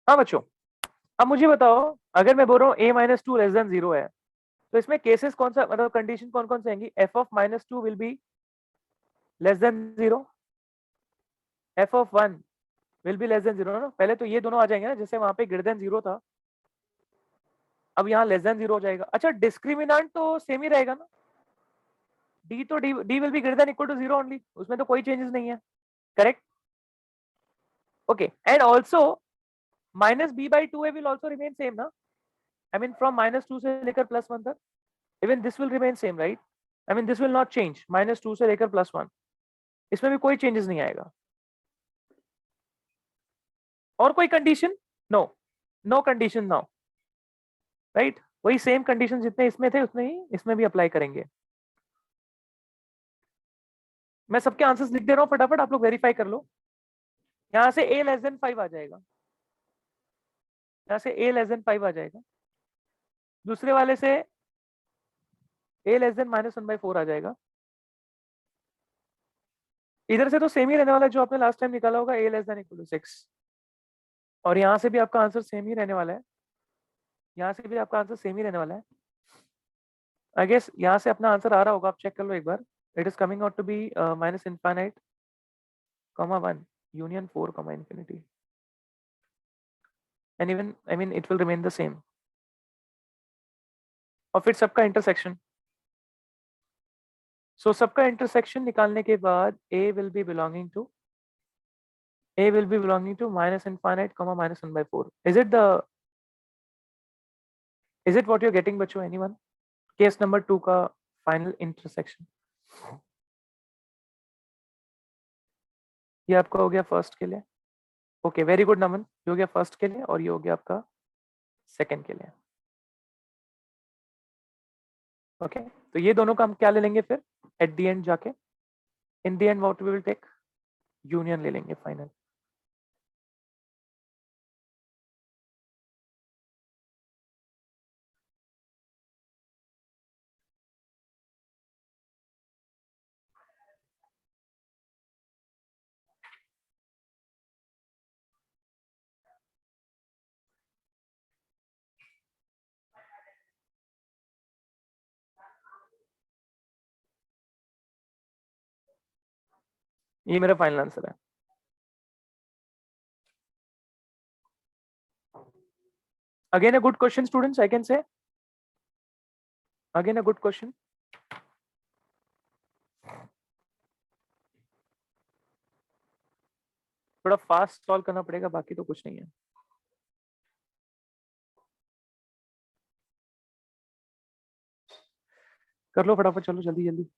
हाँ बच्चों, अब मुझे बताओ, अगर मैं बोल रहा हूँ a-2 लेस देन 0 है, तो इसमें केसेस कौन सा, मतलब कंडीशन कौन कौन से आएंगी? f(-2) will be less than 0, f(1) will be less than 0 ना। पहले तो ये दोनों आ जाएंगे ना, जैसे वहां पे ग्रेटर देन 0 था, अब यहाँ लेस देन 0 हो जाएगा। अच्छा, डिस्क्रिमिनेंट तो सेम ही रहेगा ना, d तो d will be greater than equal to 0 only, उसमें तो कोई चेंजेस नहीं है, correct? Okay, and also -b/2a will also remain same ना, आई मीन फ्रॉम -2 से लेकर +1 तक, even this will remain same, right? I mean this will not change, -2 से लेकर +1, इसमें भी कोई चेंजेस नहीं आएगा। और कोई condition? No, no condition now, right? वही सेम कंडीशन जितने इसमें थे उतने ही इसमें भी अप्लाई करेंगे। मैं सबके आंसर्स लिख दे रहा हूं, फटाफट आप लोग वेरीफाई कर लो। यहां से a लेस देन 5 आ जाएगा, यहां से a लेस देन 5 आ जाएगा, दूसरे वाले से a लेस देन -1/4 आ जाएगा, इधर से तो सेम ही रहने वाला है जो आपने लास्ट टाइम निकाला होगा, a less than equal to 6, और यहां से भी आपका आंसर सेम ही रहने वाला है, यहां से भी आपका आंसर सेम ही रहने वाला है। आई गेस यहां से अपना आंसर आ रहा होगा, आप चेक कर लो एक बार। It is coming out to be -∞, 1 union 4, infinity, and even I mean it will remain the same, और फिर सबका इंटरसेक्शन। सो सबका इंटरसेक्शन निकालने के बाद a will be belonging to -∞, -1/4। Is it what you're getting बच्चों? Anyone? केस नंबर 2 का final intersection, ये आपका हो गया फर्स्ट के लिए। ओके, वेरी गुड नमन, ये हो गया फर्स्ट के लिए और ये हो गया आपका सेकंड के लिए। ओके, तो ये दोनों का हम क्या ले लेंगे फिर एट द एंड जाके? In the end what we will take? Union ले लेंगे फाइनल। ये मेरा फाइनल आंसर है। Again a good question students, I can say again a good question. थोड़ा फास्ट सॉल्व करना पड़ेगा, बाकी तो कुछ नहीं है। कर लो फटाफट, चलो जल्दी जल्दी।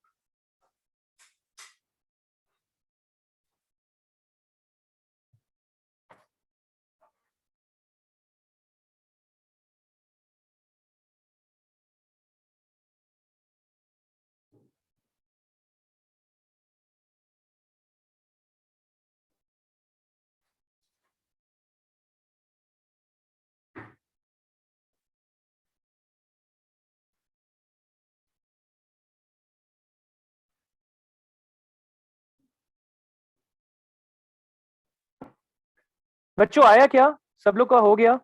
बच्चों आया क्या? सब लोग का हो गया?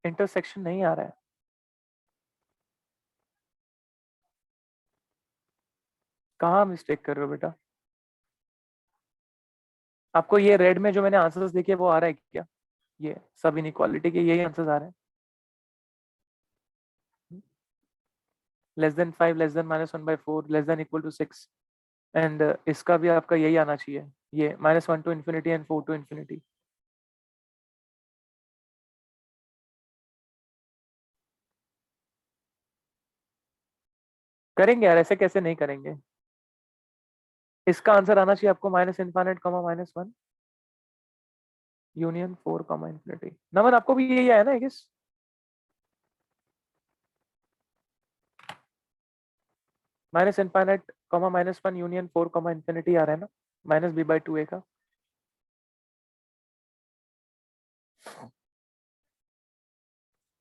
इंटरसेक्शन नहीं आ रहा है। कहाँ मिस्टेक कर रहे हो बेटा? आपको ये रेड में जो मैंने आंसर्स देखे वो आ रहा है क्या? ये सब इनइक्वालिटी के यही आंसर्स आ रहे हैं, less than 5, less than -1/4, less than equal to 6, and इसका भी आपका यही आना चाहिए, ये -1 to infinity and 4 to infinity। करेंगे यार, ऐसे कैसे नहीं करेंगे? इसका आंसर आना चाहिए आपको minus infinite comma minus one union 4 comma infinity. Naman आपको भी यही आया ना I guess? Minus infinite comma minus one union 4 comma infinity आ रहा है ना, minus b by two a का।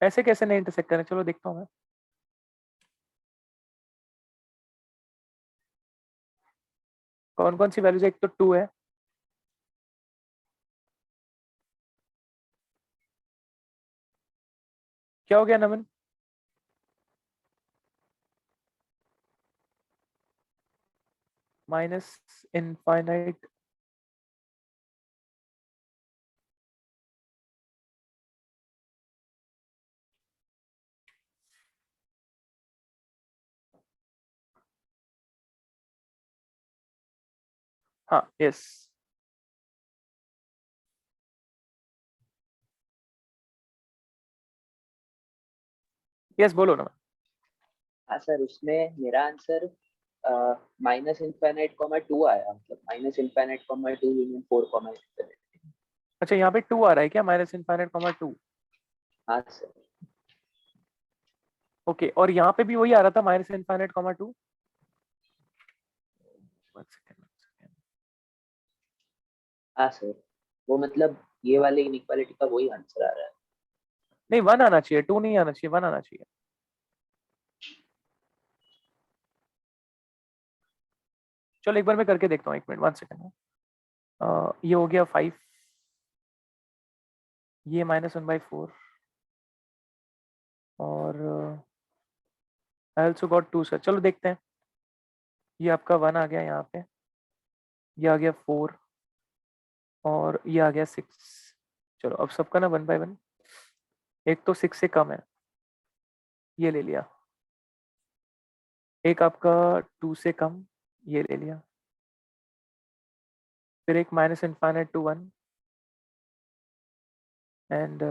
ऐसे कैसे नहीं इंटरसेक्ट करें, चलो देखता हूँ मैं। कौन कौन सी वैल्यूज है? एक तो 2 है, क्या हो गया नमन? माइनस इनफाइनाइट हाँ यस यस बोलो ना। हाँ सर, उसमें मेरा answer minus infinite comma two आया, मतलब minus infinite comma two union four comma infinite. अच्छा यहाँ पे 2 आ रहा है क्या? Minus infinite comma 2। हाँ सर। ओके, और यहाँ पे भी वही आ रहा था माइनस इनफाइनाइट कॉमा 2। हाँ सर, वो मतलब ये वाले इनइक्वालिटी का वही आंसर आ रहा है। नहीं 1 आना चाहिए, 2 नहीं आना चाहिए, 1 आना चाहिए। चलो एक बार मैं करके देखता हूँ, 1 मिनट 1 सेकेंड। ये हो गया 5, ये -1/4 और आई ऑल्सो गॉट 2 सर। चलो देखते हैं, ये आपका 1 आ गया यहाँ पे, ये आ गया 4 और ये आ गया 6। चलो अब सबका ना 1/1। एक तो 6 से कम है, ये ले लिया। एक आपका 2 से कम, ये ले लिया। फिर एक minus infinite to 1 and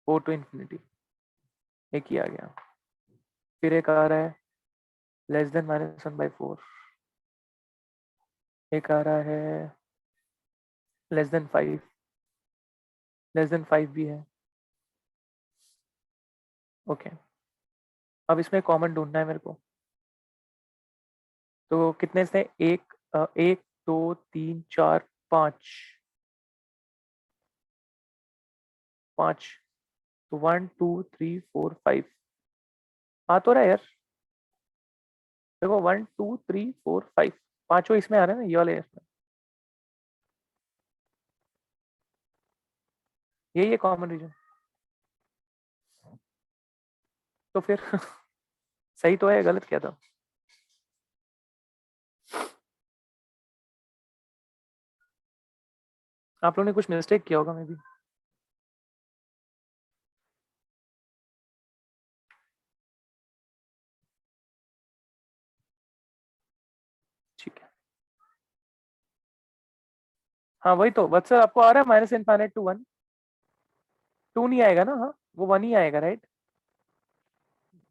4 to infinity, एक ही आ गया। फिर एक आ रहा है लेस देन -1/4, एक आ रहा है लेस देन 5, लेस देन 5 भी है। ओके, अब इसमें कॉमन ढूंढना है मेरे को। तो कितने से? एक 2 3 4 5, 5। तो 1 2 3 4 5 आ तो रहा है यार। देखो 1 2 3 4 5, पांचों इसमें आ रहे हैं ना, ये वाले इसमें, यही है कॉमन रीजन। तो फिर सही तो है, गलत क्या था? आप लोगों ने कुछ मिस्टेक किया होगा मे बी। ठीक है, हाँ वही तो वत्सर आपको आ रहा है माइनस इनफाइनाइट टू 1। 2 नहीं आएगा ना? हाँ वो 1 ही आएगा, राइट?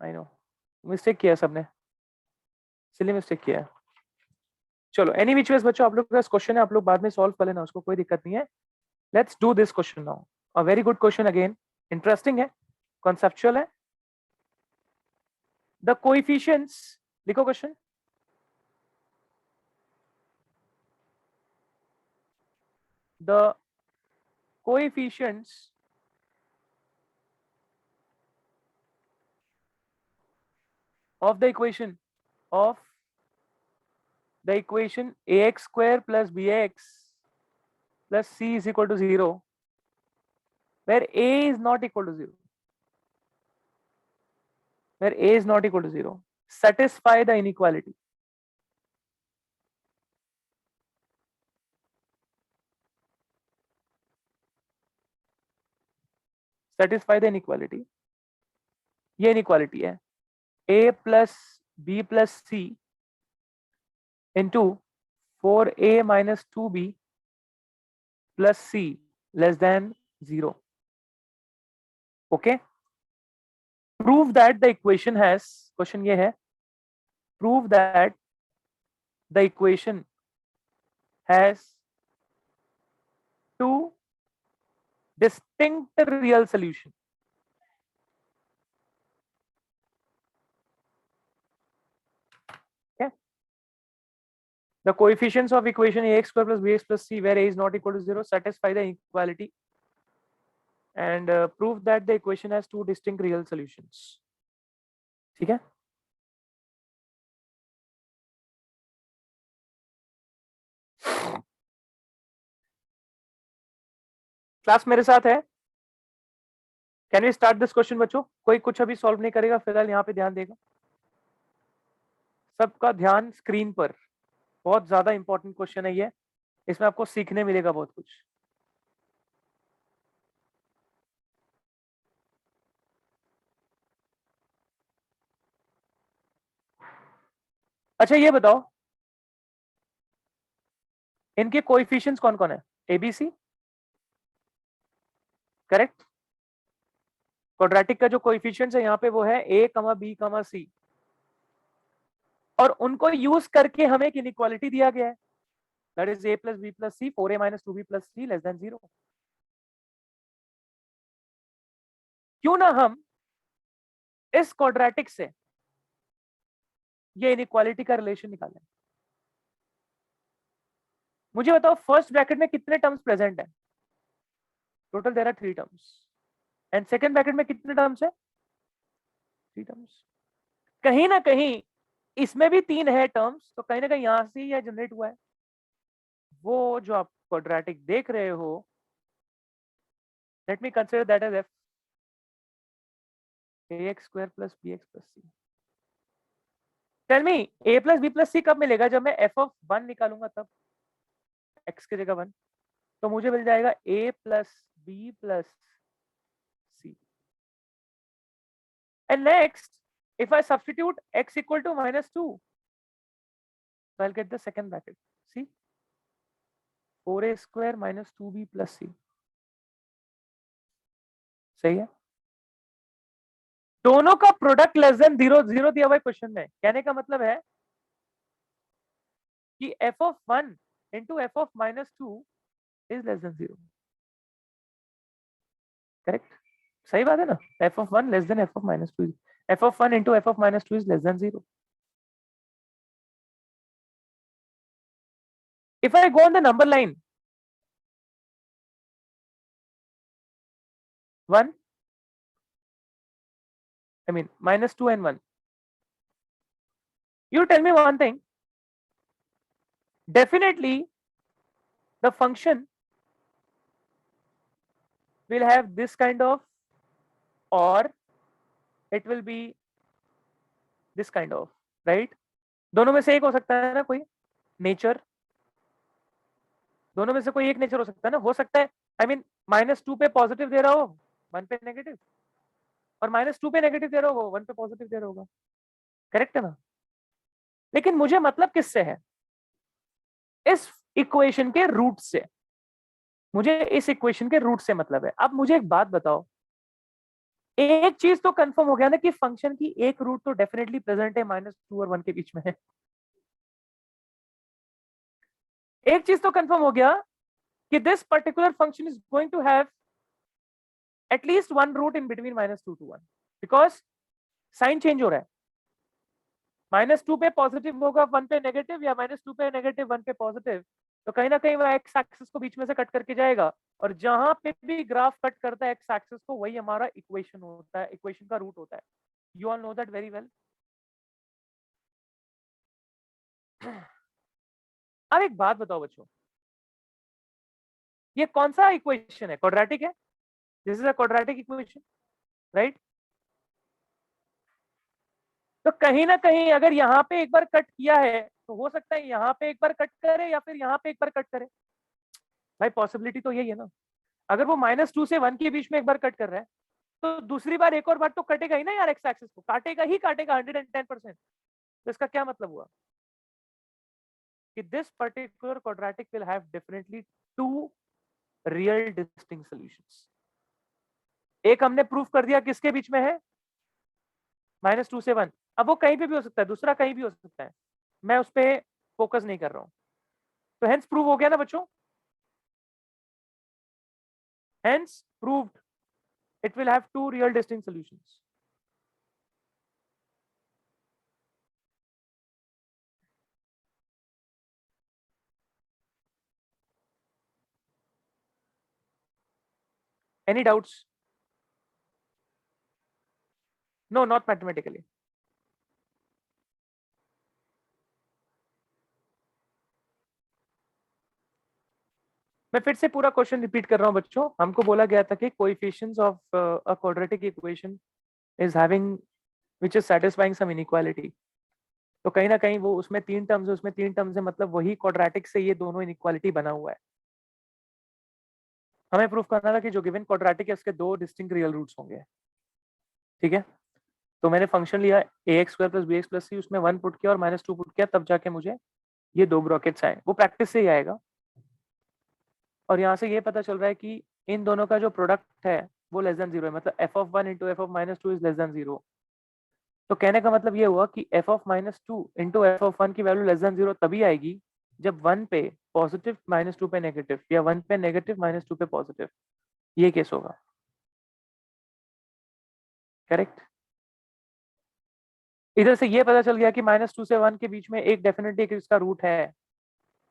आई नो, मिस्टेक किया सबने, सिली मिस्टेक किया है। चलो एनी विच वेज बच्चों, आप लोग के पास क्वेश्चन है, आप लोग बाद में सॉल्व कर लेना उसको, कोई दिक्कत नहीं है। Let's do this question now. A very good question again, interesting है, कॉन्सेप्चुअल है। द कोएफिशिएंट्स, लिखो question. The coefficients of the equation of the equation ax square plus bx plus c is equal to 0 where a is not equal to 0, where a is not equal to 0 satisfy the inequality. Satisfy the inequality, ये inequality है a plus b plus c into 4a minus 2b plus c less than 0. Okay, prove that the equation has, question ये है, prove that the equation has two distinct real solution. Okay. The coefficients of equation ax square plus bx plus c where a is not equal to 0 satisfy the inequality and prove that the equation has two distinct real solutions. ठीक है? Class मेरे साथ है? Can we start this question बच्चों? कोई कुछ अभी solve नहीं करेगा, फिलहाल यहाँ पे ध्यान देगा। सबका ध्यान स्क्रीन पर। बहुत ज्यादा इंपॉर्टेंट क्वेश्चन है ये, इसमें आपको सीखने मिलेगा बहुत कुछ। अच्छा ये बताओ, इनके कोएफिशिएंट्स कौन कौन है? ABC, correct? क्वाड्रेटिक का जो कोएफिशिएंट्स है यहाँ पे वो है a, b, c, और उनको यूज करके हमें एक इनइक्वालिटी दिया गया है, that is a plus b plus c 4a minus 2b plus c less than 0। क्यों ना हम इस क्वाड्रेटिक से ये इनइक्वालिटी का रिलेशन निकालें। मुझे बताओ फर्स्ट ब्रैकेट में कितने टर्म्स प्रेजेंट है? Total there are 3 terms, and second bracket में कितने टर्म्स है? 3 टर्म्स। कहीं ना कहीं इसमें भी 3 है टर्म्स, तो कहीं ना कहीं यहां से यह जनरेट हुआ है। वो जो आप क्वाड्रेटिक देख रहे हो, let me consider that as f ax square plus bx plus c। Tell me a plus b plus c कब मिलेगा? जब मैं f of 1 निकालूंगा तब, x की जगह 1, तो मुझे मिल जाएगा a plus b plus c। And next, if I substitute x equal to minus 2, so I'll get the second bracket. See, 4a square minus 2b plus c। सही है? दोनों का प्रोडक्ट लेस देन 0 0 दिया हुआ है क्वेश्चन में। कहने का मतलब है कि f of 1 into f of minus 2 is less than 0। Correct? सही बात है ना? f of 1 less than f of minus 2, f of 1 into f of minus 2 is less than 0। If I go on the number line, 1, I mean minus 2 and 1, you tell me one thing, definitely the function will have this kind of, or it will be this kind of, right? दोनों में से एक हो सकता है ना कोई nature? दोनों में से कोई एक नेचर हो सकता है ना? हो सकता है, आई मीन -2 पे पॉजिटिव दे रहा हो, 1 पे नेगेटिव, और -2 पे नेगेटिव दे रहा हो, 1 पे पॉजिटिव दे रहा होगा। करेक्ट है ना? लेकिन मुझे मतलब किससे है? इस इक्वेशन के रूट से। मुझे इस इक्वेशन के रूट से मतलब है। अब मुझे एक बात बताओ, एक चीज तो कंफर्म हो गया ना कि फंक्शन की एक रूट तो डेफिनेटली प्रेजेंट है -2 और 1 के बीच में है। एक चीज तो कंफर्म हो गया कि this particular function is going to have at least 1 root in between -2 to 1, because sign change हो रहा है। -2 पे पॉजिटिव होगा, 1 पे नेगेटिव, या -2 पे नेगेटिव, 1 पे पॉजिटिव, तो कहीं ना कहीं वो एक्स एक्सिस को बीच में से कट करके जाएगा, और जहां पे भी ग्राफ कट करता है एक्स एक्सिस को, वही हमारा इक्वेशन होता है, इक्वेशन का रूट होता है। You all know that very well. अब एक बात बताओ बच्चों, ये कौन सा इक्वेशन है? क्वाड्रेटिक है। This is a quadratic equation, right? तो कहीं ना कहीं अगर यहाँ पे एक बार कट किया है, तो हो सकता है यहाँ पे एक बार कट करे या फिर यहाँ पे एक बार कट करे। भाई पॉसिबिलिटी तो यही है ना। अगर वो -2 से 1 के बीच में एक बार कट कर रहा है, तो दूसरी बार एक और बार तो कटेगा ही ना यार, एक्स एक्सिस को काटेगा ही काटेगा 110%। तो इसका क्या मतलब हुआ कि this particular quadratic will have definitely 2 real distinct solutions. एक हमने प्रूफ कर दिया किसके बीच में है, -2 से 1। अब वो कहीं पे भी हो सकता है, दूसरा कहीं भी हो सकता है। मैं उस पर फोकस नहीं कर रहा हूं। तो हेंस प्रूव हो गया ना बच्चों, hence proved it will have two real distinct solutions. Any doubts? No, not mathematically. मैं फिर से पूरा क्वेश्चन रिपीट कर रहा हूं बच्चों। हमको बोला गया था कि coefficients of a quadratic equation is having which is satisfying some inequality. तो कहीं ना कहीं वो उसमें तीन टर्म्स है, उसमें तीन टर्म्स है, मतलब वही क्वाड्रेटिक से ये दोनों इनइक्वालिटी बना हुआ है। हमें प्रूफ करना था कि जो गिवन क्वाड्रेटिक है उसके दो डिस्टिंक्ट रियल रूट्स होंगे। ठीक है, तो मैंने फंक्शन लिया ax² + bx + c, उसमें 1 पुट किया और -2 पुट किया, तब जाके मुझे ये दो ब्रैकेट्स आए। वो प्रैक्टिस से ही आएगा। और यहाँ से ये पता चल रहा है कि इन दोनों का जो प्रोडक्ट है वो लेस देन 0 है, मतलब f(1) * f(-2) is less than 0। तो कहने का मतलब ये हुआ कि f(-2) * f(1) की वैल्यू लेस देन 0 तभी आएगी जब 1 पे पॉजिटिव, -2 पे नेगेटिव, या 1 पे नेगेटिव, -2 पे पॉजिटिव, ये केस होगा। करेक्ट। इधर से ये पता चल गया कि -2 से 1 के बीच में एक डेफिनेटली इसका रूट है,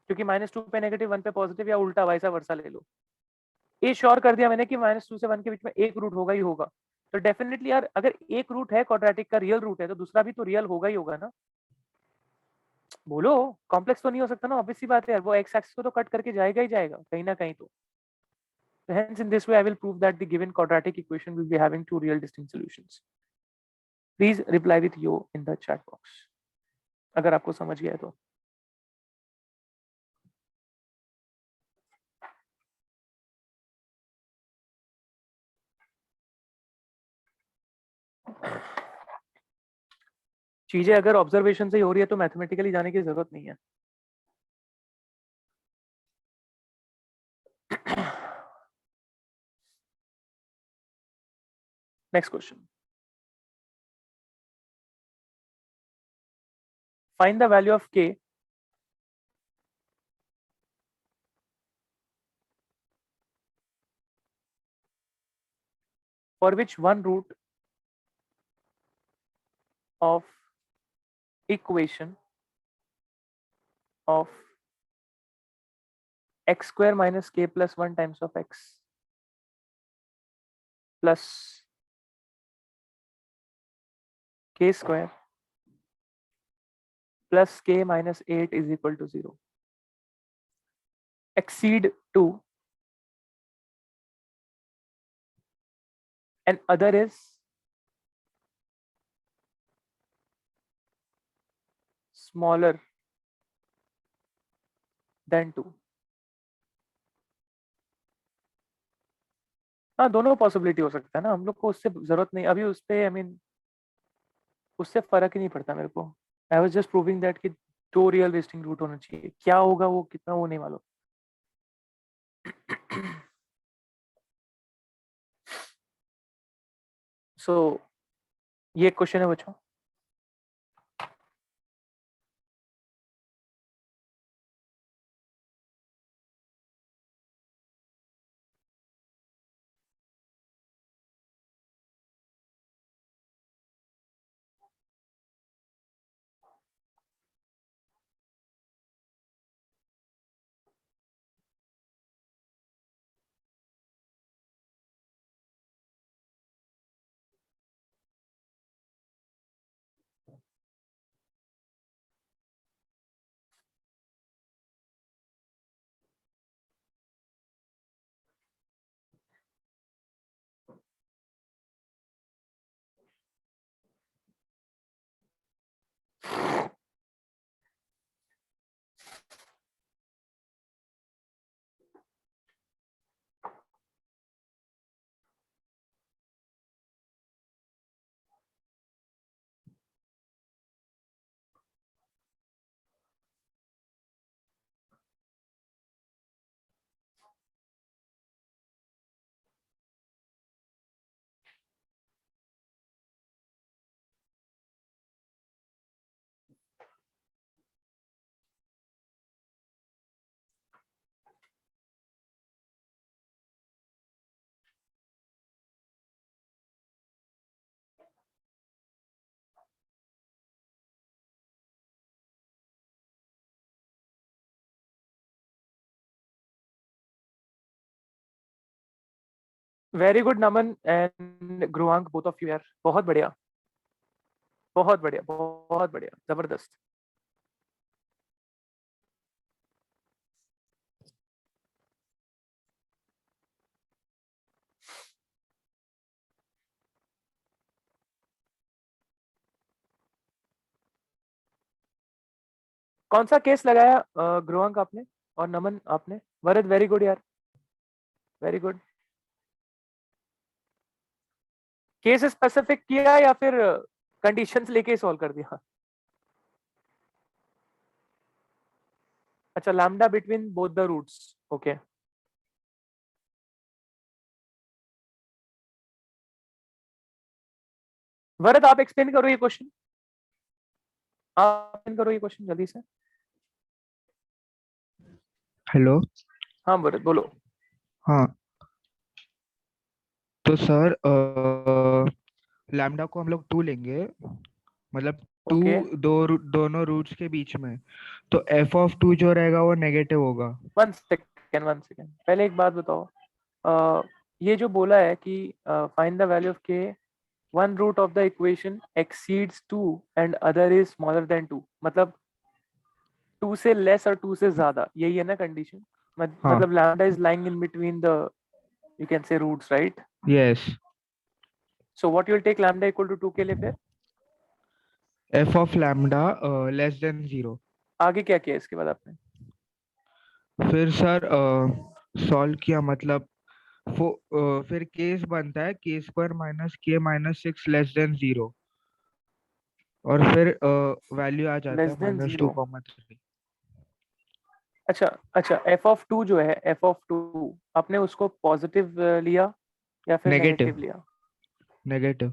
क्योंकि -2 पे नेगेटिव, 1 पे पॉजिटिव, या उल्टा वाइसा वर्सा ले लो। ये श्योर कर दिया मैंने कि -2 से 1 के बीच में एक रूट होगा ही होगा। तो डेफिनेटली यार, अगर एक रूट है क्वाड्रेटिक का, रियल रूट है, तो दूसरा भी तो रियल होगा ही होगा ना। बोलो, कॉम्प्लेक्स तो नहीं हो सकता ना, ऑब्वियस सी बात है यार। वो एक्स एक्सिस को तो कट करके जाएगा ही जाएगा कहीं ना कहीं। तो hence in this way I will prove that the given quadratic equation will be having two real distinct solutions. Please reply with yo in the chat box अगर आपको समझ गया है तो। चीजें अगर ऑब्जर्वेशन से ही हो रही है तो मैथमेटिकली जाने की जरूरत नहीं है। Next question, find the value of k for which one root of equation of x² - k + 1 times of x plus k² plus k - 8 is equal to 0 exceed 2 and other is smaller than 2। हाँ, दोनों possibility हो सकता है ना, हम लोग को उससे जरूरत नहीं अभी उस पे, आई मीन उससे फर्क ही नहीं पड़ता मेरे को। I was just proving that कि दो रियल डिस्टिंक्ट रूट होना चाहिए, क्या होगा वो कितना वो नहीं मालूम। सो ये क्वेश्चन है बच्चों। Very good Naman and Dhruvank, both of you यार, बहुत बढ़िया, बहुत बढ़िया, बहुत बढ़िया, जबरदस्त। कौन सा केस लगाया ध्रुवांक आपने और नमन आपने? वरद वेरी गुड यार, वेरी गुड। केस स्पेसिफिक किया या फिर कंडीशंस लेके सॉल्व कर दिया? अच्छा, lambda between both the roots, okay. Varad आप एक्सप्लेन करो ये क्वेश्चन, आप एक्सप्लेन करो ये क्वेश्चन जल्दी से। हेलो। हाँ वरद बोलो। हाँ, तो सर लैम्डा को हम लोग 2 लेंगे, मतलब टू ओके, दोनों रूट्स के बीच में, तो एफ ऑफ 2 जो रहेगा वो नेगेटिव होगा। 1 सेकेंड 1 सेकेंड, पहले एक बात बताओ, ये जो बोला है कि find the value of k, one root of the equation exceeds 2 and other is smaller than 2, मतलब 2 से लेस और 2 से ज्यादा, यही है ना कंडीशन? हाँ, मतलब lambda is lying in between the, you can say roots, right? Yes. So what you will take lambda equal to 2 के लिए फिर? F of lambda less than 0। आगे क्या किया इसके बाद आपने? फिर सर सॉल्व किया, मतलब फिर केस बनता है के स्क्वायर माइनस के माइनस 6 लेस देन 0, और फिर वैल्यू आ जाता लेस है देन -2 जीरो। 3। अच्छा अच्छा, एफ ऑफ 2 जो है, एफ ऑफ 2 आपने उसको पॉजिटिव लिया या फिर नेगेटिव, नेगेटिव लिया? नेगेटिव।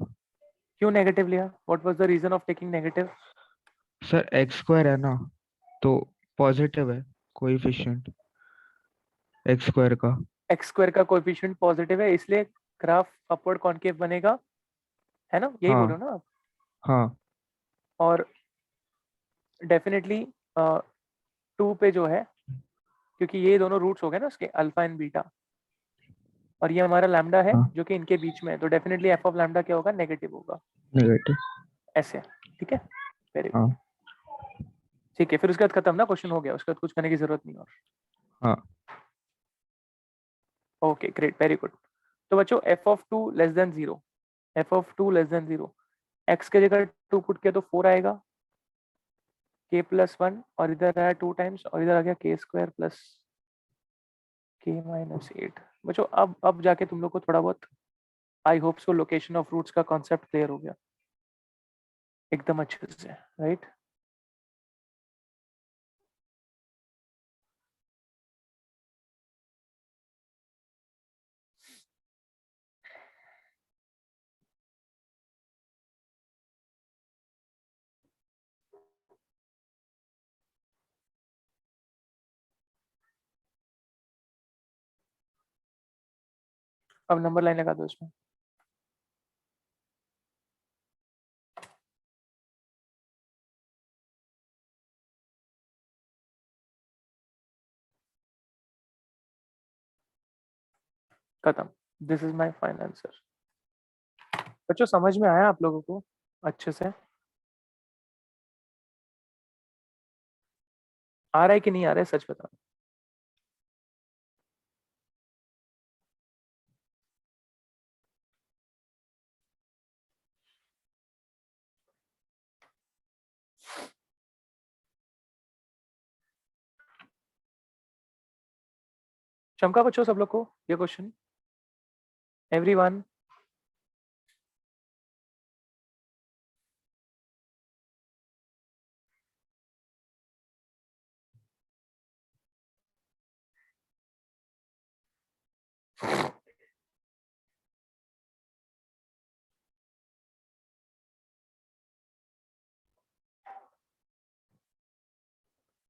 क्यों नेगेटिव लिया? What was the reason of taking negative? Sir x square है ना, तो पॉजिटिव है कोएफिशिएंट एक्स स्क्वायर का। एक्स स्क्वायर का कोएफिशिएंट पॉजिटिव है, इसलिए ग्राफ अपवर्ड कॉन्केव बनेगा, है ना? यही बोल हाँ, रहे हो ना आप? हाँ, और डेफिनेटली 2 पे जो है, क्योंकि ये दोनों रूट्स हो गए ना उसके, अल्फा एंड बीटा, और ये हमारा लैम्डा है हाँ, जो कि इनके बीच में है, तो डेफिनेटली एफ ऑफ लैम्डा क्या होगा? नेगेटिव होगा, नेगेटिव। ऐसे। ठीक है, वेरी गुड। हाँ, ठीक है, फिर उसके बाद खत्म ना, क्वेश्चन हो गया, उसके बाद कुछ करने की जरूरत नहीं और। हाँ, ओके ग्रेट, वेरी गुड। तो बच्चों F of 2 less than 0, F of 2 less than 0, x के जगह 2 पुट किया तो 4 आएगा, के प्लस 1, और इधर आया 2 टाइम्स, और इधर आ गया के स्क्वायर प्लस के माइनस 8। बच्चों अब जाके तुम लोग को थोड़ा बहुत, I hope so, location of roots का कॉन्सेप्ट क्लियर हो गया एकदम अच्छे से, राइट? अब नंबर लाइन लगा दो इसमें। खत्म, this is my final answer. बच्चों समझ में आया आप लोगों को अच्छे से? आ रहा है कि नहीं आ रहा है, सच बताओ। चमका बच्चों सब लोग को ये क्वेश्चन? एवरीवन?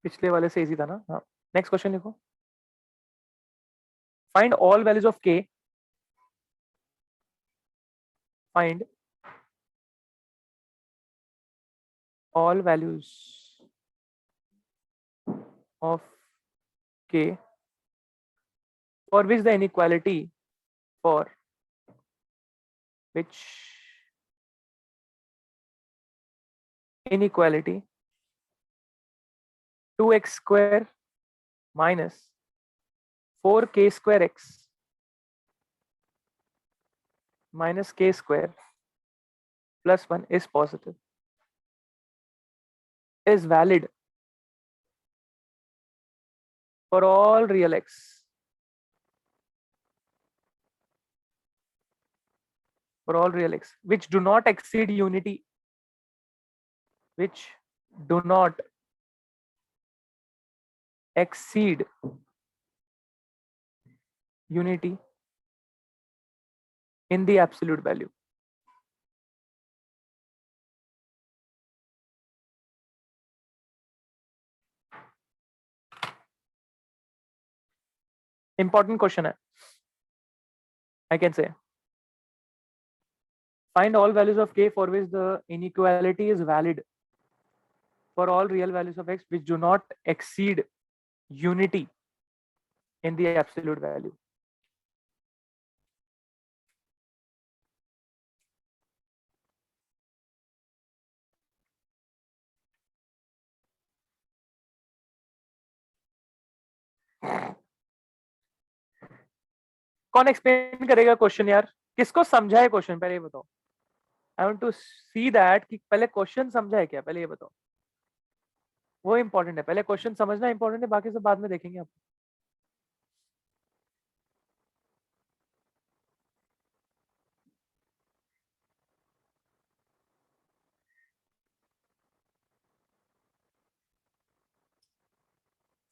पिछले वाले से इजी था ना? हाँ, नेक्स्ट क्वेश्चन लिखो। फाइंड ऑल वैल्यूज ऑफ के, find all values of k for which the inequality for which inequality 2x square minus 4k square x minus k square plus 1 is positive, is valid for all real x which do not exceed unity, which do not exceed unity in the absolute value. Important question है, I can say. Find all values of k for which the inequality is valid for all real values of x which do not exceed unity in the absolute value. कौन explain करेगा question यार? किसको समझा है question? पहले ये बताओ. I want to see that कि पहले क्वेश्चन समझा है क्या, पहले ये बताओ. वो इंपॉर्टेंट है, पहले क्वेश्चन समझना इंपॉर्टेंट है, बाकी सब बाद में देखेंगे आप.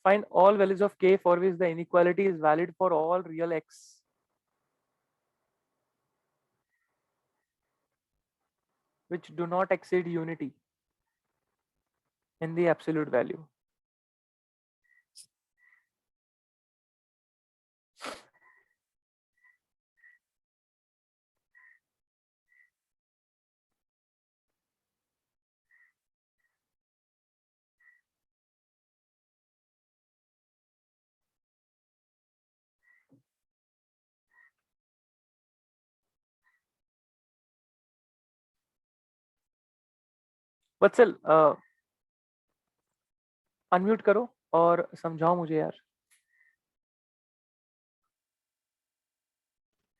Find all values of k for which the inequality is valid for all real x which do not exceed unity in the absolute value. Vatsal unmute करो और समझाओ मुझे यार.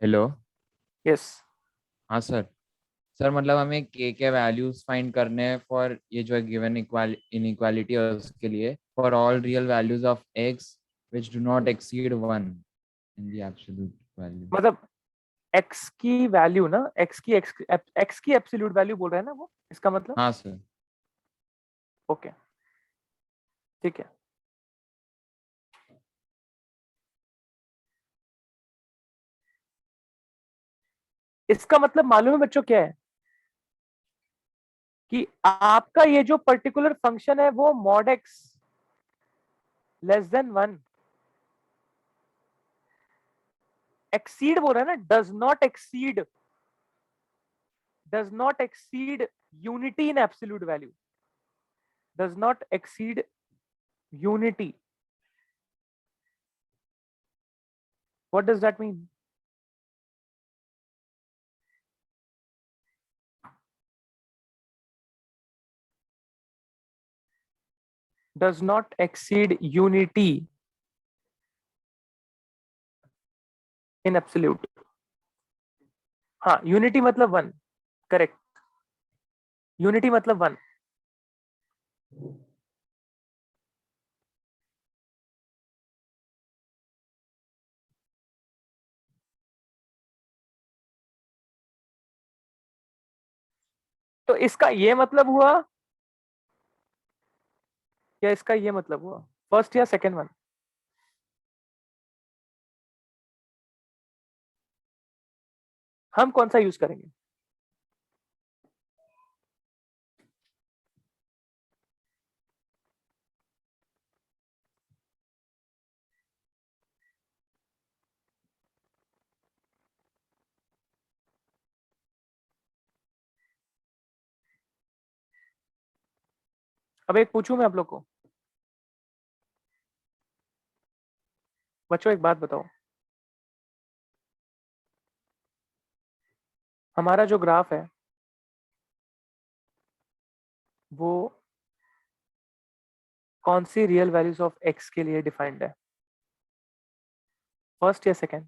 हेलो. यस. हाँ सर. सर मतलब हमें के वैल्यूज फाइंड करने हैं फॉर ये जो गिवन इनइक्वालिटी है उसके लिए for all real values of x which do not exceed 1 in the absolute value. मतलब x की वैल्यू ना, x की एब्सोल्यूट वैल्यू बोल रहा है ना वो, इसका मतलब. हाँ सर. ओके ठीक है. इसका मतलब मालूम है बच्चों क्या है? कि आपका ये जो पर्टिकुलर फंक्शन है वो mod x less than 1 exceed बोल रहा है ना, does not exceed unity in absolute value, does not exceed unity. What does that mean? Does not exceed unity in absolute. हाँ, unity मतलब 1. करेक्ट. यूनिटी मतलब 1. तो इसका ये मतलब हुआ या इसका ये मतलब हुआ? फर्स्ट या सेकंड वन? हम कौन सा यूज करेंगे? अब एक पूछूं मैं आप लोग को, बच्चों एक बात बताओ. हमारा जो ग्राफ है वो कौन सी रियल वैल्यूज ऑफ एक्स के लिए डिफाइंड है, फर्स्ट या सेकेंड?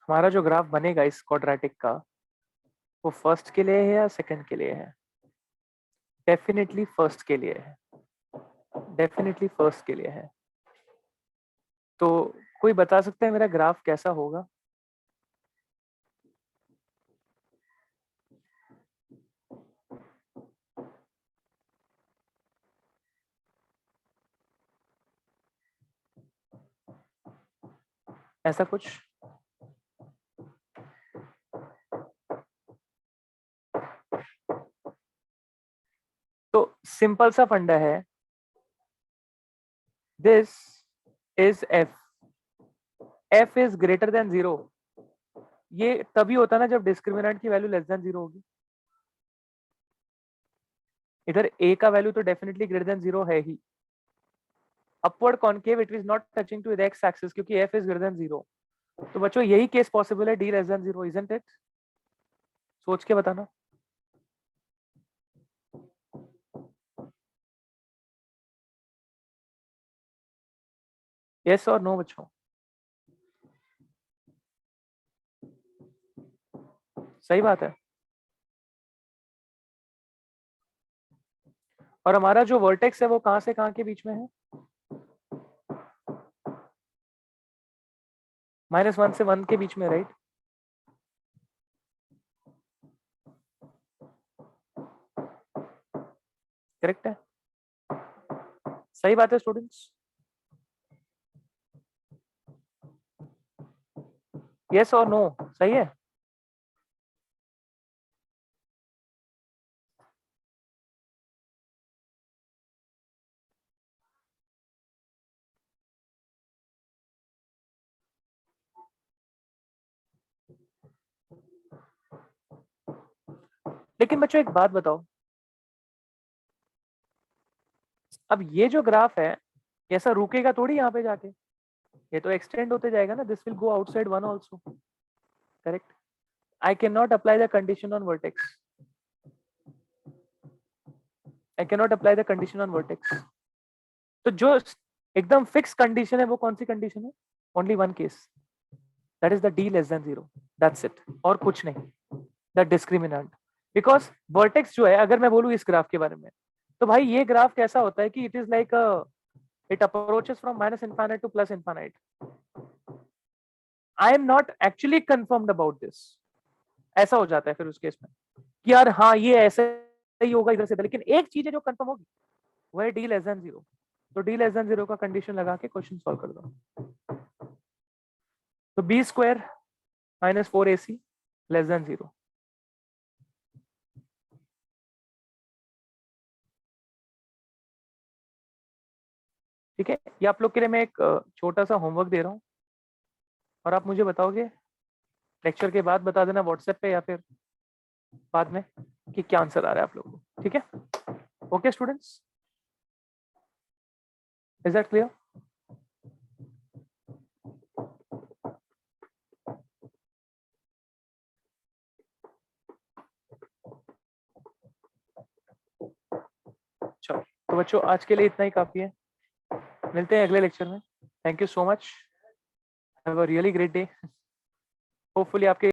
हमारा जो ग्राफ बनेगा इस क्वाड्रेटिक का वो फर्स्ट के लिए है या सेकंड के लिए है? डेफिनेटली फर्स्ट के लिए है, डेफिनेटली फर्स्ट के लिए है। तो कोई बता सकता है मेरा ग्राफ कैसा होगा? ऐसा कुछ? तो सिंपल सा फंडा है, this is F, F is greater than 0। ये तभी होता है ना जब डिस्क्रिमिनेंट की वैल्यू लेस देन 0 होगी। इधर a का वैल्यू तो डेफिनेटली ग्रेटर देन 0 है ही। Upward concave it is not touching to the x axis क्योंकि f इज ग्रेटर देन 0। तो बच्चों यही केस पॉसिबल है, d less than 0, isn't it? सोच के बताना। यस और नो बच्चों? सही बात है। और हमारा जो वर्टेक्स है वो कहां से कहां के बीच में है? -1 से 1 के बीच में, राइट? करेक्ट है, सही बात है स्टूडेंट्स? यस और नो? सही है। लेकिन बच्चों एक बात बताओ, अब ये जो ग्राफ है ऐसा रुकेगा थोड़ी यहाँ पे जाके, ये तो एक्सटेंड होते जाएगा ना, this will go outside 1 also, correct? I can not apply the condition on vertex, I can not apply the condition on vertex. तो जो एकदम फिक्स कंडीशन है वो कौन सी कंडीशन है? Only one case, that is the d less than 0, that's it, और कुछ नहीं, द डिस्क्रिमिनेंट। बिकॉज वर्टेक्स जो है, अगर मैं बोलूं इस ग्राफ के बारे में, तो भाई ये ग्राफ कैसा होता है कि it is like it approaches from -infinite to +infinite. I am not actually confirmed about this. ऐसा हो जाता है फिर उस केस में कि यार हाँ ये ऐसे ही होगा इधर से, लेकिन एक चीज है जो कंफर्म होगी, वो है d लेस देन 0। तो d लेस देन 0 का कंडीशन लगा के क्वेश्चन सॉल्व कर दो। तो b square minus 4ac less than 0। ठीक है, ये आप लोग के लिए मैं एक छोटा सा होमवर्क दे रहा हूँ, और आप मुझे बताओगे लेक्चर के बाद, बता देना व्हाट्सएप पे या फिर बाद में कि क्या आंसर आ रहा है आप लोगों को। ठीक है, okay students, is that clear? चलो तो बच्चों आज के लिए इतना ही काफी है, मिलते हैं अगले लेक्चर में। Thank you so much, have a really great day. Hopefully आपके